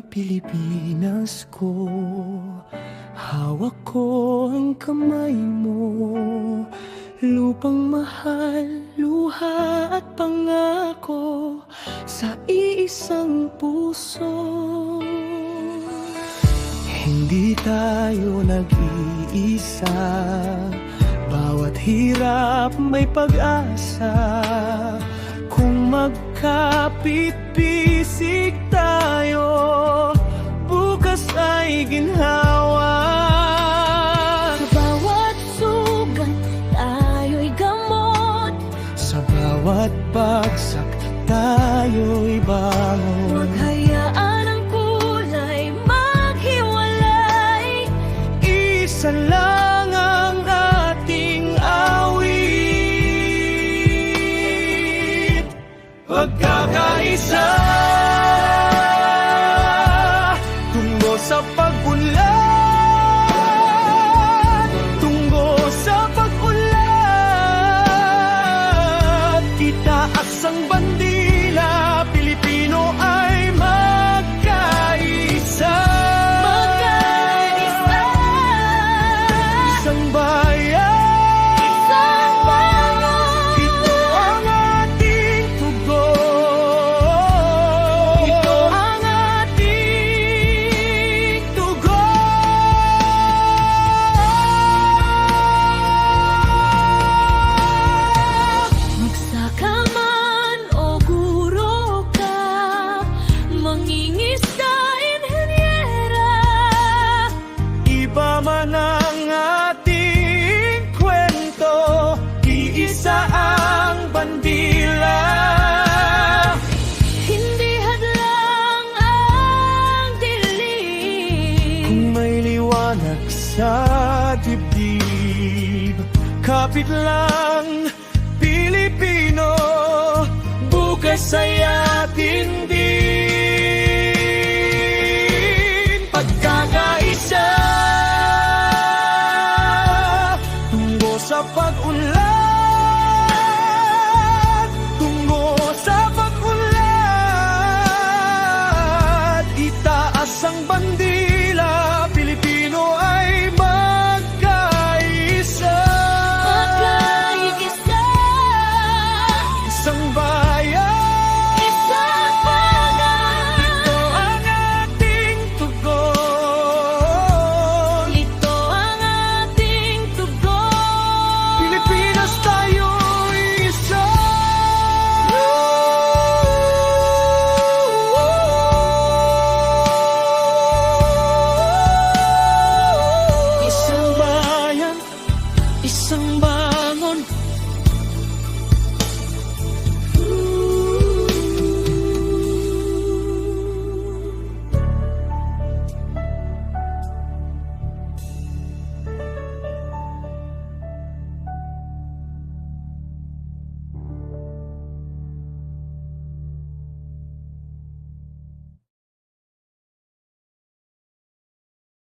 Pilipinas ko, hawak ko ang kamay mo. Lupang mahal, luha at pangako sa iisang puso. Hindi tayo nag-iisa, bawat hirap may pag-asa. Kung magkapit-bisig tayo, bukas ay ginhawa. Sa bawat sugat, tayo'y gamot. Sa bawat bagsak, tayo'y bangon. Huwag hayaan ang kulay maghiwalay. Isa lang ang ating awit, pagkakaisa, tungo sa pag-unlad, tungo sa pag-unlad. Itaas ang bandila, Pilipino ay magkaisa. Magkaisa, Isang bayan, isang bangon. ito ang ating tugon. Ito ang ating tugon. Magsaka man o guro ka, mangingis ka, inhenyera. Iba man ang ating kwento, iisa ang bandila. Hindi hadlang ang dilim. Kung may liwanag sa dibdib, kapit lang Pilipino, bukas ay atin din. Pagkakaisa, tungo sa pag-unlad, tungo sa pag-unlad. Itaas ang bandila, Pilipino ay magkaisa. Magkaisa, Isang bayan, isang bangon. ito ang ating tugon. Ito ang ating tugon. Pilipinas, tayo'y isa. Isang bayan, isang bayan.